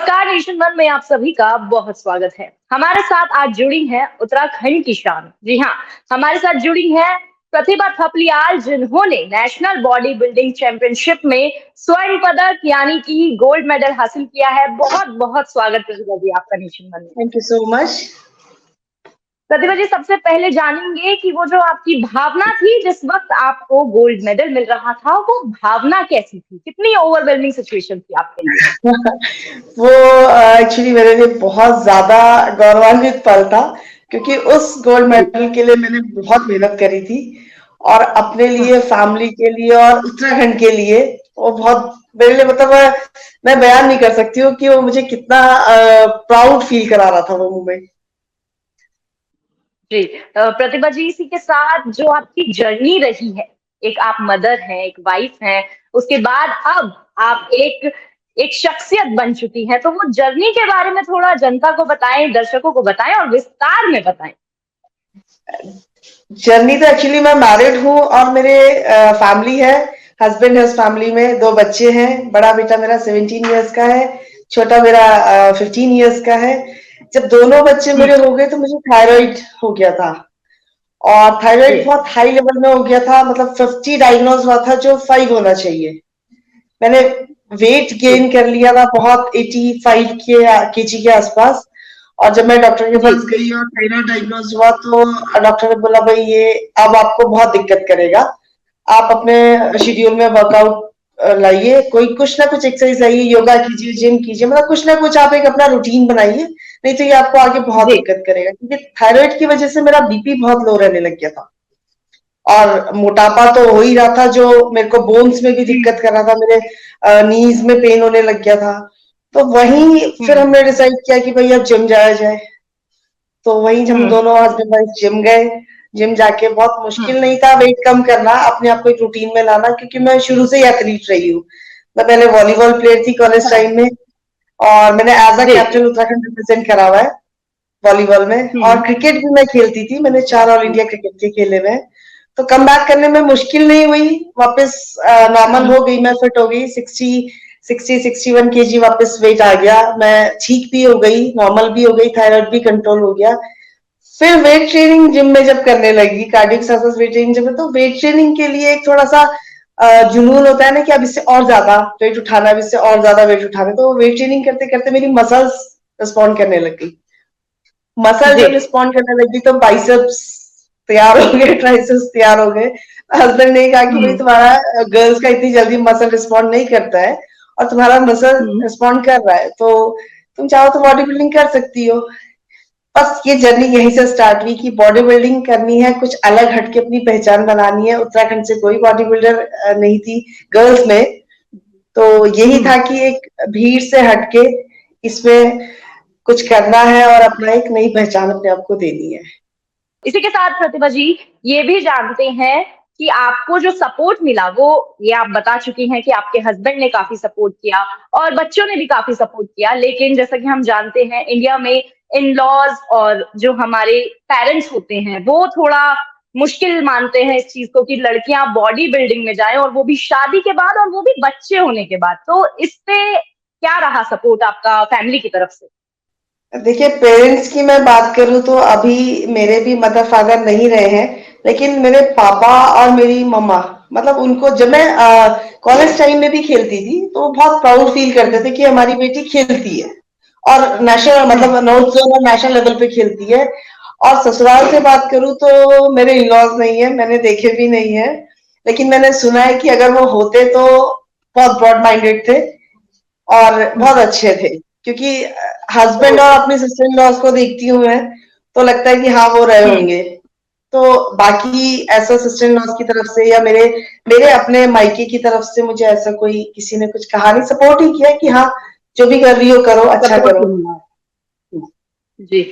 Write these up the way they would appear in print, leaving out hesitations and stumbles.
नमस्कार nation one में आप सभी का बहुत स्वागत है। हमारे साथ आज जुड़ी हैं उत्तराखंड की शान। जी हाँ, हमारे साथ जुड़ी हैं प्रतिभा थपलियाल, जिन्होंने नेशनल बॉडी बिल्डिंग चैंपियनशिप में स्वर्ण पदक यानी कि गोल्ड मेडल हासिल किया है। बहुत बहुत स्वागत प्रतिभा जी आपका नेशन वन में। Thank you so much. Pratibha ji, सबसे पहले जानेंगे कि वो जो आपकी भावना थी जिस वक्त आपको गोल्ड मेडल मिल रहा था, वो भावना कैसी थी? कितनी ओवरवेलमिंग सिचुएशन थी आपके लिए? वो एक्चुअली मेरे लिए बहुत ज्यादा गौरवान्वित पल था, क्योंकि उस गोल्ड जी मेडल के लिए मैंने बहुत मेहनत करी थी और अपने हाँ, लिए, फैमिली के लिए और उत्तराखंड के लिए। वो बहुत मेरे लिए, मतलब मैं बयान नहीं कर सकती हूँ कि वो मुझे कितना प्राउड फील करा रहा था वो मोमेंट। जी। प्रतिभा जी, इसी के साथ जो आपकी जर्नी रही है, एक आप मदर हैं, एक वाइफ हैं, उसके बाद अब आप एक एक शख्सियत बन चुकी हैं, तो वो जर्नी के बारे में थोड़ा जनता को बताएं, दर्शकों को बताएं और विस्तार में बताएं। जर्नी तो एक्चुअली मैं मैरिड हूँ और मेरे फैमिली है। हस्बैंड है, उस फैमिली में दो बच्चे हैं। बड़ा बेटा मेरा 17 इयर्स का है, छोटा मेरा 15 इयर्स का है। जब दोनों बच्चे हम्म, मेरे हो गए तो मुझे थायराइड हो गया था, और जी थायराइड बहुत हाई लेवल में हो गया था। मतलब 50 डायग्नोज हुआ था, जो 5 होना चाहिए। मैंने वेट जी गेन कर लिया था बहुत, 85 केजी के आसपास। और जब मैं डॉक्टर के जी पास गई और थायराइड डायग्नोज हुआ, तो डॉक्टर ने बोला, भाई ये अब आपको बहुत दिक्कत करेगा। आप अपने शेड्यूल में वर्कआउट लाइए, कोई कुछ ना कुछ एक्सरसाइज लाइए, योगा कीजिए, जिम कीजिए, मतलब कुछ ना कुछ आप एक अपना रूटीन बनाइए, नहीं तो ये आपको आगे बहुत जी दिक्कत करेगा। क्योंकि थायराइड की वजह से मेरा बीपी बहुत लो रहने लग गया था, और मोटापा तो हो ही रहा था, जो मेरे को बोन्स में भी दिक्कत कर रहा था। मेरे नीज में पेन होने लग गया था। तो वहीं फिर हम्म हमने डिसाइड किया कि भाई अब जिम जाया जाए। तो वहीं हम हम्म दोनों हस्बैंड वाइफ जिम गए। जिम जाके बहुत हम्म मुश्किल नहीं था वेट कम करना, अपने आप को एक रूटीन में लाना, क्योंकि मैं शुरू से ही एथलीट रही हूँ। मैं पहले वॉलीबॉल प्लेयर थी कॉलेज हाँ, टाइम में, और मैंने एज अ जी कैप्टन उत्तराखंड रिप्रेजेंट करा हुआ है वॉलीबॉल में। और हम्म क्रिकेट भी मैं खेलती थी, मैंने 4 ऑल इंडिया क्रिकेट के खेले हुए हैं। तो कम बैक करने में मुश्किल नहीं हुई, वापस नॉर्मल हम्म हो गई, मैं फिट हो गई। 61 केजी वापस वेट आ गया, मैं ठीक भी हो गई, नॉर्मल भी हो गई, थायराइड भी कंट्रोल हो गया। फिर वेट ट्रेनिंग जिम में जब करने लगी, कार्डियक एक्सरसाइज वेट ट्रेनिंग जब, तो वेट ट्रेनिंग के लिए एक थोड़ा सा जुनून होता है ना, कि अब इससे और ज्यादा वेट उठाना, अब इससे और ज्यादा वेट उठाना। तो वेट ट्रेनिंग करते करते मेरी मसल्स रिस्पॉन्ड करने लग गई। मसल जी जब रिस्पॉन्ड करने लगी तो बाइसेप्स तैयार हो गए, ट्राइसेप्स तैयार हो गए। हस्बैंड ने कहा कि भाई हम्म तुम्हारा गर्ल्स का इतनी जल्दी मसल रिस्पॉन्ड नहीं करता है, और तुम्हारा मसल हम्म रिस्पॉन्ड कर रहा है, तो तुम चाहो तो बॉडी बिल्डिंग कर सकती हो। बस ये जर्नी यहीं से स्टार्ट हुई कि बॉडी बिल्डिंग करनी है, कुछ अलग हटके अपनी पहचान बनानी है। उत्तराखंड से कोई बॉडी बिल्डर नहीं थी गर्ल्स में, तो यही हम्म था कि एक भीड़ से हटके इसमें कुछ करना है और अपना एक नई पहचान अपने आप को देनी है। इसी के साथ प्रतिभा जी, ये भी जानते हैं कि आपको जो सपोर्ट मिला, वो ये आप बता चुकी हैं कि आपके हस्बैंड ने काफी सपोर्ट किया और बच्चों ने भी काफी सपोर्ट किया, लेकिन जैसा कि हम जानते हैं इंडिया में इन लॉज और जो हमारे पेरेंट्स होते हैं वो थोड़ा मुश्किल मानते हैं इस चीज को कि लड़कियां बॉडी बिल्डिंग में जाएं, और वो भी शादी के बाद और वो भी बच्चे होने के बाद। तो इस पे क्या रहा सपोर्ट आपका फैमिली की तरफ से? देखिए, पेरेंट्स की मैं बात करूं तो अभी मेरे भी मदर फादर नहीं रहे हैं, लेकिन मेरे पापा और मेरी मम्मा, मतलब उनको जब मैं कॉलेज टाइम में भी खेलती थी, तो वो बहुत प्राउड फील करते थे कि हमारी बेटी खेलती है, और नेशनल, हम्म मतलब नॉर्थ जोन और नेशनल लेवल पे खेलती है। और ससुराल से बात करूं तो मेरे इन-लॉज नहीं है, मैंने देखे भी नहीं है, लेकिन मैंने सुना है कि अगर वो होते तो बहुत ब्रॉड माइंडेड थे और हम्म बहुत अच्छे थे। क्योंकि हस्बैंड तो और अपने सिस्टर इन लॉज को देखती हूँ मैं, तो लगता है कि हाँ वो रहे हम्म होंगे। तो बाकी ऐसा सिस्टर इन लॉज की तरफ से या मेरे मेरे अपने मायके की तरफ से मुझे ऐसा कोई किसी ने कुछ कहा नहीं, सपोर्ट ही किया कि हाँ जो भी कर रही हो करो, अच्छा सपोर्ट करो। मिला जी।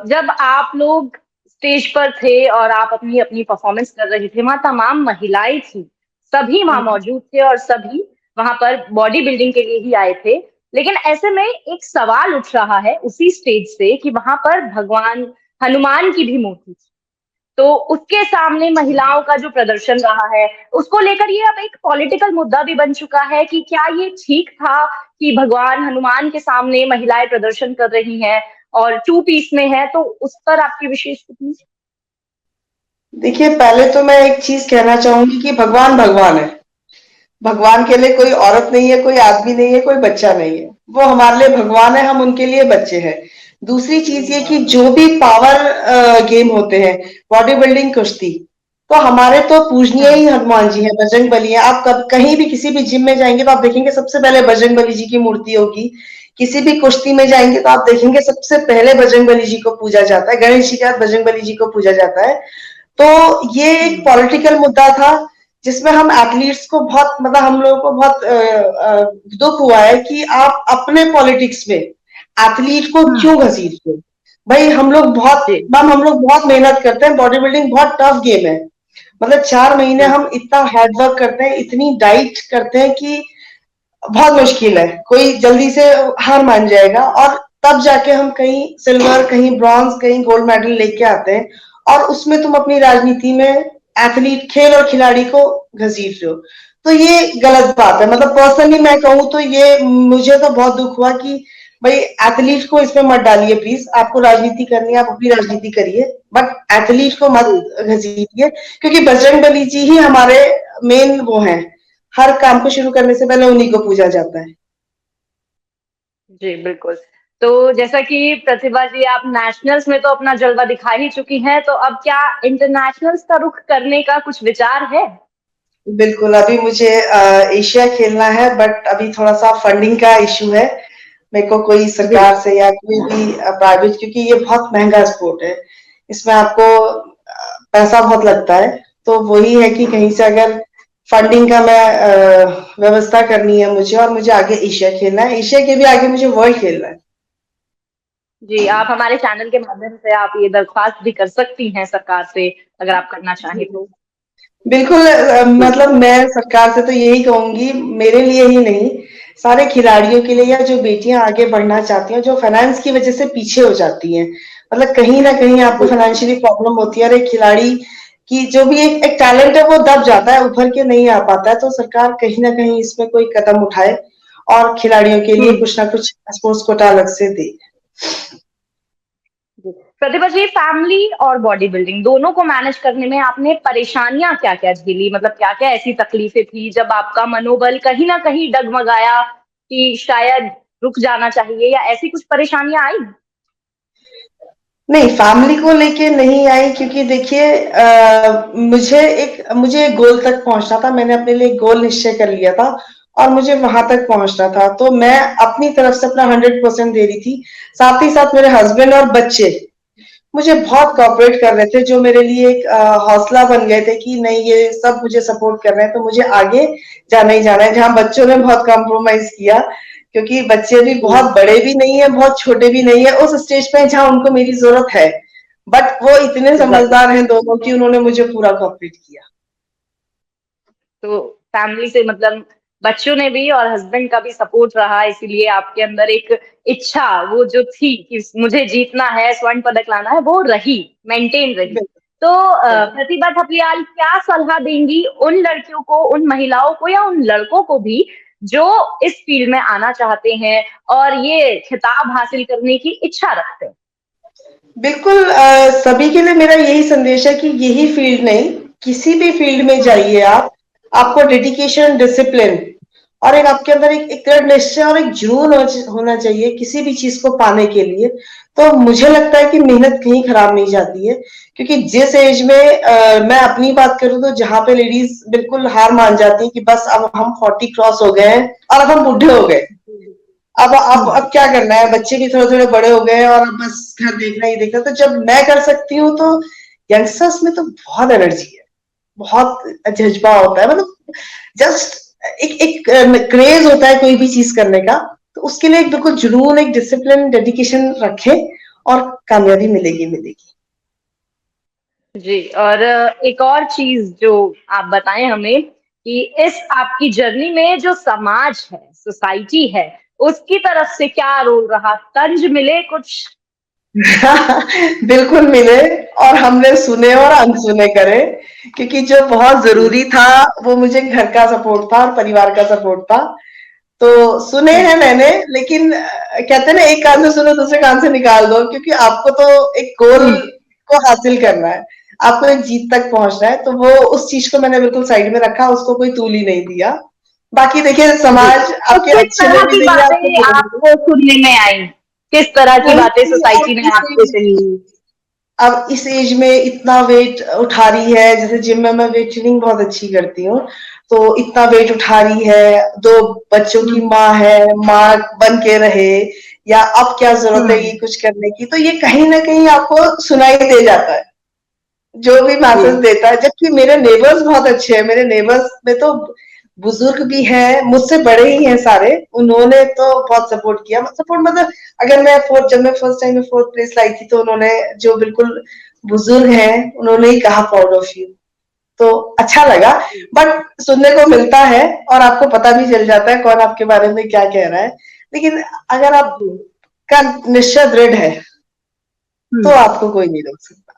जब आप लोग स्टेज पर थे और आप अपनी अपनी परफॉर्मेंस कर रही थी, वहां तमाम महिलाएं थी, सभी वहां हम्म। मौजूद थे और सभी वहां पर बॉडी बिल्डिंग के लिए ही आए थे। लेकिन ऐसे में एक सवाल उठ रहा है उसी स्टेज से कि वहां पर भगवान हनुमान की भी मूर्ति थी। तो उसके सामने महिलाओं का जो प्रदर्शन रहा है, उसको लेकर ये अब एक पॉलिटिकल मुद्दा भी बन चुका है कि क्या ये ठीक था कि भगवान हनुमान के सामने महिलाएं प्रदर्शन कर रही हैं और टू पीस में है, तो उस पर आपकी विशेष टिप्पणी? देखिए, पहले तो मैं एक चीज कहना चाहूंगी कि भगवान भगवान है। भगवान के लिए कोई औरत नहीं है, कोई आदमी नहीं है, कोई बच्चा नहीं है। वो हमारे लिए भगवान है, हम उनके लिए बच्चे हैं। दूसरी चीज ये कि जो भी पावर गेम होते हैं, बॉडी बिल्डिंग, कुश्ती, तो हमारे तो पूजनीय हम्म। ही हनुमान जी हैं, बजरंग बली है। आप कब कहीं भी किसी भी जिम में जाएंगे तो आप देखेंगे सबसे पहले बजरंग बली जी की मूर्ति होगी। किसी भी कुश्ती में जाएंगे तो आप देखेंगे सबसे पहले बजरंग बली जी को पूजा जाता है, गणेश जी के बाद बजरंग बली जी को पूजा जाता है। तो ये एक हम्म। पॉलिटिकल मुद्दा था जिसमें हम एथलीट्स को बहुत, मतलब हम लोगों को बहुत दुख हुआ है कि आप अपने पॉलिटिक्स में एथलीट को हम्म। क्यों घसीटते हो। भाई जी। हम लोग बहुत मेहनत करते हैं, बॉडी बिल्डिंग बहुत टफ गेम है। मतलब 4 महीने जी। हम इतना हार्ड वर्क करते हैं, इतनी डाइट करते हैं कि बहुत मुश्किल है, कोई जल्दी से हार मान जाएगा। और तब जाके हम कहीं सिल्वर, कहीं ब्रॉन्ज, कहीं गोल्ड मेडल लेके आते हैं। और उसमें तुम अपनी राजनीति में एथलीट, खेल और खिलाड़ी को घसीट रहे हो, तो ये गलत बात है। मतलब पर्सनली मैं कहूँ तो ये मुझे तो बहुत दुख हुआ कि भाई एथलीट को इसमें मत डालिए प्लीज। आपको राजनीति करनी है, आप अपनी राजनीति करिए, बट एथलीट को मत जी। घसीटिए। क्योंकि बजरंग बली जी ही हमारे मेन वो हैं, हर काम को शुरू करने से पहले उन्हीं को पूजा जाता है। जी, बिल्कुल। तो जैसा कि प्रतिभा जी, आप नेशनल्स में तो अपना जलवा दिखा ही चुकी हैं, तो अब क्या इंटरनेशनल्स का रुख करने का कुछ विचार है? बिल्कुल, अभी मुझे एशिया खेलना है, बट अभी थोड़ा सा फंडिंग का इशू है। मेरे को कोई जी। सरकार से या कोई भी प्राइवेट, क्योंकि ये बहुत महंगा स्पोर्ट है, इसमें आपको पैसा बहुत लगता है। तो वही है कि कहीं से अगर फंडिंग का मैं व्यवस्था करनी है मुझे, और मुझे आगे एशिया खेलना है, एशिया के भी आगे मुझे वर्ल्ड खेलना है। जी, आप हमारे चैनल के माध्यम से आप ये दरख्वास्त भी कर सकती हैं सरकार से, अगर आप करना चाहें तो। बिल्कुल, मतलब मैं सरकार से तो यही कहूंगी, मेरे लिए ही नहीं, सारे खिलाड़ियों के लिए, या जो बेटियां आगे बढ़ना चाहती हैं, जो फाइनेंस की वजह से पीछे हो जाती हैं। मतलब कहीं ना कहीं आपको जी। फाइनेंशियली प्रॉब्लम होती है, और एक खिलाड़ी की जो भी एक टैलेंट है वो दब जाता है, उभर के नहीं आ पाता है। तो सरकार कहीं ना कहीं इसमें कोई कदम उठाए और खिलाड़ियों के लिए हुँ। कुछ ना कुछ स्पोर्ट्स कोटा अलग से दे। जी। प्रतिभा जी, फैमिली और बॉडी बिल्डिंग दोनों को मैनेज करने में आपने परेशानियाँ क्या-क्या झेली? मतलब क्या-क्या ऐसी तकलीफ़ें थी जब आपका मनोबल कहीं न कहीं डगमगाया कि शायद रुक जाना चाहिए, या ऐसी कुछ परेशानियाँ आई? नहीं, फैमिली को लेके नहीं आई, क्योंकि देखिए मुझे एक गोल तक पहुंचना था। मैंने अपने लिए एक गोल निश्चय कर लिया था और मुझे वहां तक पहुंचना था, तो मैं अपनी तरफ से अपना 100% दे रही थी। साथ ही साथ मेरे हस्बैंड और बच्चे मुझे बहुत कोऑपरेट कर रहे थे, जो मेरे लिए एक हौसला बन गए थे कि नहीं, ये सब मुझे सपोर्ट कर रहे हैं, तो मुझे आगे जाना ही जाना है। जहां बच्चों ने बहुत कॉम्प्रोमाइज किया, क्योंकि बच्चे भी जी। बहुत बड़े भी नहीं है, बहुत छोटे भी नहीं है, उस स्टेज पे जहां उनको मेरी जरूरत है, बट वो इतने एग्ज़ैक्टली। समझदार हैं दोनों कि उन्होंने मुझे पूरा कोऑपरेट किया। तो फैमिली से मतलब बच्चों ने भी और हस्बैंड का भी सपोर्ट रहा, इसीलिए आपके अंदर एक इच्छा वो जो थी कि मुझे जीतना है, स्वर्ण पदक लाना है, वो रही, मेंटेन रही। बिल्कुल। तो प्रतिभा थपलियाल क्या सलाह देंगी उन लड़कियों को, उन महिलाओं को, या उन लड़कों को भी जो इस फील्ड में आना चाहते हैं और ये खिताब हासिल करने की इच्छा रखते हैं? बिल्कुल, सभी के लिए मेरा यही संदेश है कि यही फील्ड नहीं, किसी भी फील्ड में हुँ। जाइए आप, आपको डेडिकेशन, डिसिप्लिन और एक आपके अंदर एक दृढ़ निश्चय और एक जुनून होना चाहिए किसी भी चीज को पाने के लिए। तो मुझे लगता है कि मेहनत कहीं खराब नहीं जाती है, क्योंकि जिस एज में मैं अपनी बात करूं तो जहां पे लेडीज बिल्कुल हार मान जाती है कि बस अब हम 40 क्रॉस हो गए हैं और अब हम बूढ़े हो गए, अब हुँ। क्या करना है, बच्चे भी थोड़े थोड़े बड़े हो गए हैं और अब बस घर देखना ही देखना। तो जब मैं कर सकती हूँ तो यंगस्टर्स में तो बहुत एनर्जी है, बहुत जज्बा होता है। मतलब जस्ट एक एक क्रेज होता है कोई भी चीज करने का, तो उसके लिए एक बिल्कुल जुनून, एक डिसिप्लिन, डेडिकेशन रखें और कामयाबी मिलेगी मिलेगी। जी, और एक और चीज़ जो आप बताएँ हमें कि इस आपकी जर्नी में जो समाज है, सोसाइटी है, उसकी तरफ से क्या रोल रहा? तंज मिले कुछ? बिल्कुल मिले, और हमने सुने और अनसुने करे, क्योंकि जो बहुत जी। ज़रूरी था वो मुझे घर का सपोर्ट था और परिवार का सपोर्ट था। तो सुने हुँ, हैं मैंने, लेकिन कहते हैं ना, एक कान से सुनो दूसरे कान से निकाल दो, क्योंकि आपको तो एक गोल हुँ, को हासिल करना है, आपको एक जीत तक पहुंचना है, तो वो उस चीज को मैंने बिल्कुल साइड में रखा, उसको कोई तूल ही नहीं दिया। बाकी देखिए, जी। समाज तो आपके किस अच्छे में तरह भी की देंगे, आपको बातें बुरे में भी। आपको सुनने में आई? किस तरह की वही बातें कि सोसाइटी में आपसे चली? अब इस एज में इतना वेट उठा रही है, जैसे जिम में मैं वेट ट्रेनिंग बहुत अच्छी करती हूँ, तो इतना वेट उठा रही है, 2 बच्चों हुँ, की माँ है, माँ बन के रहे, या अब क्या ज़रूरत है हुँ, ये कुछ करने की, तो ये कहीं न कहीं आपको सुनाई दे जाता है, जो भी जी। मैसेज देता है। जबकि मेरे नेबर्स बहुत अच्छे हैं, मेरे नेबर्स में तो बुजुर्ग भी हैं, मुझसे बड़े ही हैं सारे, उन्होंने तो बहुत सपोर्ट किया। सपोर्ट मतलब, अगर मैं फोर्थ जब मैं फर्स्ट टाइम में 4th प्लेस लाई थी, तो उन्होंने, जो बिल्कुल बुजुर्ग हैं, उन्होंने ही कहा प्राउड ऑफ यू। तो अच्छा लगा, बट सुनने को मिलता है और आपको पता भी चल जाता है कौन आपके बारे में क्या कह रहा है। लेकिन अगर जी। आपका निश्चय दृढ़ है, तो हुँ। आपको कोई नहीं रोक सकता।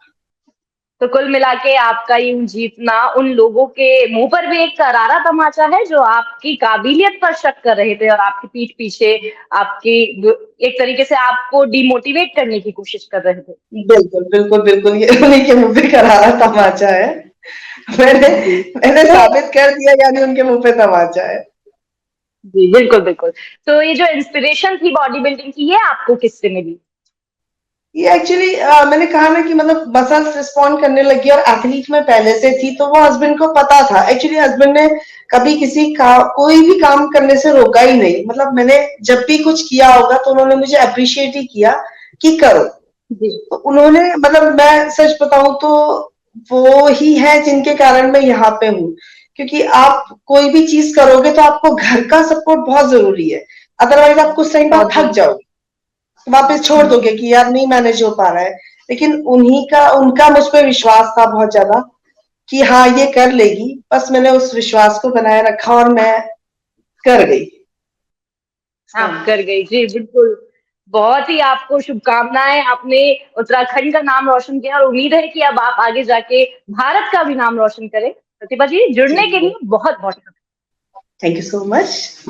तो कुल मिला के आपका यूँ जीतना उन लोगों के मुँह पर भी एक करारा तमाचा है जो आपकी काबिलियत पर शक कर रहे थे और आपकी पीठ पीछे आपकी ब एक तरीके से आपको डिमोटिवेट करने की कोशिश कर रहे थे। बिल्कुल, बिल्कुल, बिल्कुल, ये उन्हीं के मुँह पे करारा तमाचा है। मैंने जी। मैंने तो साबित कर दिया, यानी उनके मुँह पे तमाचा है। जी, बिल्कुल, बिल्कुल। तो ये जो इंस्पिरेशन थी बॉडी बिल्डिंग की, ये आपको किससे मिली? ये एक्चुअली मैंने कहा ना कि मतलब मसल्स रिस्पॉन्ड करने लगी, और एथलीट में पहले से थी, तो वो हस्बैंड को पता था। एक्चुअली हस्बैंड ने कभी किसी का कोई भी काम करने से रोका ही नहीं। मतलब मैंने जब भी कुछ किया होगा, तो उन्होंने मुझे अप्रिशिएट ही किया कि करो। जी। तो उन्होंने, मतलब मैं सच बताऊं तो वो ही है जिनके कारण मैं यहाँ पे हूँ, क्योंकि आप कोई भी चीज करोगे तो आपको घर का सपोर्ट बहुत जरूरी है, अदरवाइज आप कुछ टाइम बाद बहुत थक ज़रूरी। जाओगे, वापस छोड़ हुँ। दोगे कि यार नहीं मैनेज हो पा रहा है। लेकिन उनका मुझ पर विश्वास था बहुत ज्यादा, कि हाँ ये कर लेगी, बस मैंने उस विश्वास को बनाए रखा और मैं कर गई आप काम। कर गई। जी, बिल्कुल। बहुत ही आपको शुभकामनाएँ। आपने उत्तराखंड का नाम रोशन किया और उम्मीद है कि अब आप आगे जाके भारत का भी नाम रोशन करें। प्रतिभा जी, जी, जुड़ने के लिए बहुत-बहुत थैंक यू सो मच।